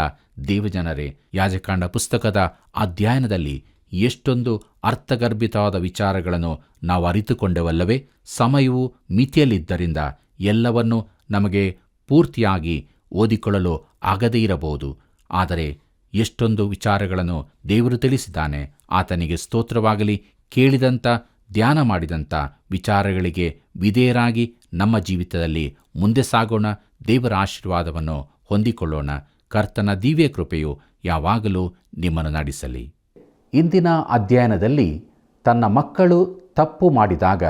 ದೇವಜನರೇ, ಯಾಜಕಾಂಡ ಪುಸ್ತಕದ ಅಧ್ಯಯನದಲ್ಲಿ ಎಷ್ಟೊಂದು ಅರ್ಥಗರ್ಭಿತವಾದ ವಿಚಾರಗಳನ್ನು ನಾವು ಅರಿತುಕೊಂಡೆವಲ್ಲವೇ? ಸಮಯವು ಮಿತಿಯಲ್ಲಿದ್ದರಿಂದ ಎಲ್ಲವನ್ನೂ ನಮಗೆ ಪೂರ್ತಿಯಾಗಿ ಓದಿಕೊಳ್ಳಲು ಆಗದೇ ಇರಬಹುದು. ಆದರೆ ಎಷ್ಟೊಂದು ವಿಚಾರಗಳನ್ನು ದೇವರು ತಿಳಿಸಿದ್ದಾನೆ. ಆತನಿಗೆ ಸ್ತೋತ್ರವಾಗಲಿ. ಕೇಳಿದಂಥ, ಧ್ಯಾನ ಮಾಡಿದಂಥ ವಿಚಾರಗಳಿಗೆ ವಿಧೇಯರಾಗಿ ನಮ್ಮ ಜೀವಿತದಲ್ಲಿ ಮುಂದೆ ಸಾಗೋಣ. ದೇವರ ಆಶೀರ್ವಾದವನ್ನು ಹೊಂದಿಕೊಳ್ಳೋಣ. ಕರ್ತನ ದಿವ್ಯ ಕೃಪೆಯು ಯಾವಾಗಲೂ ನಿಮ್ಮನ್ನು ನಡೆಸಲಿ. ಇಂದಿನ ಅಧ್ಯಯನದಲ್ಲಿ ತನ್ನ ಮಕ್ಕಳು ತಪ್ಪು ಮಾಡಿದಾಗ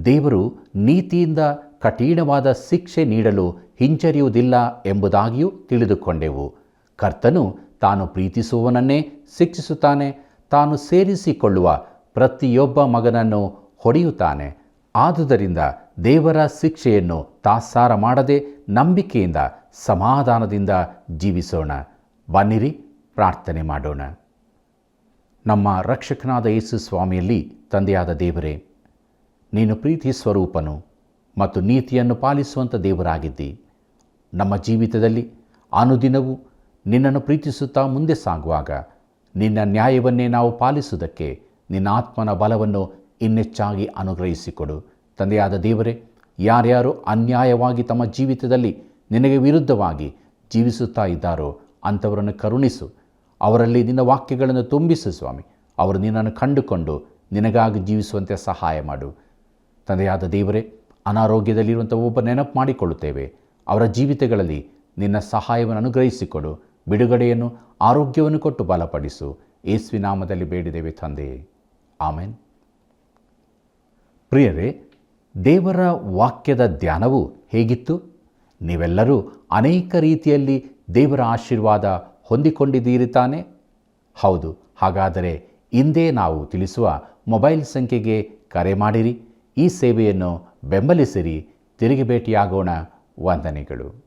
ದೇವರು ನೀತಿಯಿಂದ ಕಠಿಣವಾದ ಶಿಕ್ಷೆ ನೀಡಲು ಹಿಂಜರಿಯುವುದಿಲ್ಲ ಎಂಬುದಾಗಿಯೂ ತಿಳಿದುಕೊಂಡೆವು. ಕರ್ತನು ತಾನು ಪ್ರೀತಿಸುವವನನ್ನೇ ಶಿಕ್ಷಿಸುತ್ತಾನೆ. ತಾನು ಸೇರಿಸಿಕೊಳ್ಳುವ ಪ್ರತಿಯೊಬ್ಬ ಮಗನನ್ನು ಹೊಡೆಯುತ್ತಾನೆ. ಆದುದರಿಂದ ದೇವರ ಶಿಕ್ಷೆಯನ್ನು ತಾತ್ಸಾರ ಮಾಡದೆ ನಂಬಿಕೆಯಿಂದ ಸಮಾಧಾನದಿಂದ ಜೀವಿಸೋಣ. ಬನ್ನಿರಿ, ಪ್ರಾರ್ಥನೆ ಮಾಡೋಣ. ನಮ್ಮ ರಕ್ಷಕನಾದ ಯೇಸು ಸ್ವಾಮಿಯಲ್ಲಿ ತಂದೆಯಾದ ದೇವರೇ, ನೀನು ಪ್ರೀತಿ ಸ್ವರೂಪನು ಮತ್ತು ನೀತಿಯನ್ನು ಪಾಲಿಸುವಂಥ ದೇವರಾಗಿದ್ದಿ. ನಮ್ಮ ಜೀವಿತದಲ್ಲಿ ಅನುದಿನವೂ ನಿನ್ನನ್ನು ಪ್ರೀತಿಸುತ್ತಾ ಮುಂದೆ ಸಾಗುವಾಗ ನಿನ್ನ ನ್ಯಾಯವನ್ನೇ ನಾವು ಪಾಲಿಸುವುದಕ್ಕೆ ನಿನ್ನ ಆತ್ಮನ ಬಲವನ್ನು ಇನ್ನೆಚ್ಚಾಗಿ ಅನುಗ್ರಹಿಸಿಕೊಡು. ತಂದೆಯಾದ ದೇವರೇ, ಯಾರ್ಯಾರು ಅನ್ಯಾಯವಾಗಿ ತಮ್ಮ ಜೀವಿತದಲ್ಲಿ ನಿನಗೆ ವಿರುದ್ಧವಾಗಿ ಜೀವಿಸುತ್ತಾ ಇದ್ದಾರೋ ಅಂಥವರನ್ನು ಕರುಣಿಸು. ಅವರಲ್ಲಿ ನಿನ್ನ ವಾಕ್ಯಗಳನ್ನು ತುಂಬಿಸು ಸ್ವಾಮಿ. ಅವರು ನಿನ್ನನ್ನು ಕಂಡುಕೊಂಡು ನಿನಗಾಗಿ ಜೀವಿಸುವಂತೆ ಸಹಾಯ ಮಾಡು. ತಂದೆಯಾದ ದೇವರೇ, ಅನಾರೋಗ್ಯದಲ್ಲಿರುವಂಥ ಒಬ್ಬ ನೆನಪು ಮಾಡಿಕೊಳ್ಳುತ್ತೇವೆ. ಅವರ ಜೀವಿತಗಳಲ್ಲಿ ನಿನ್ನ ಸಹಾಯವನ್ನು ಅನುಗ್ರಹಿಸಿಕೊಡು. ಬಿಡುಗಡೆಯನ್ನು, ಆರೋಗ್ಯವನ್ನು ಕೊಟ್ಟು ಬಲಪಡಿಸು. ಯೇಸುವಿನ ನಾಮದಲ್ಲಿ ಬೇಡಿದ್ದೇವೆ ತಂದೆಯೇ, ಆಮೆನ್. ಪ್ರಿಯರೇ, ದೇವರ ವಾಕ್ಯದ ಧ್ಯಾನವು ಹೇಗಿತ್ತು? ನೀವೆಲ್ಲರೂ ಅನೇಕ ರೀತಿಯಲ್ಲಿ ದೇವರ ಆಶೀರ್ವಾದ ಹೊಂದಿಕೊಂಡಿದ್ದೀರಿ ತಾನೆ? ಹೌದು. ಹಾಗಾದರೆ ಇಂದೇ ನಾವು ತಿಳಿಸುವ ಮೊಬೈಲ್ ಸಂಖ್ಯೆಗೆ ಕರೆ ಮಾಡಿರಿ. ಈ ಸೇವೆಯನ್ನು ಬೆಂಬಲಿಸಿರಿ. ತಿರುಗಿ ಭೇಟಿಯಾಗೋಣ. ವಂದನೆಗಳು.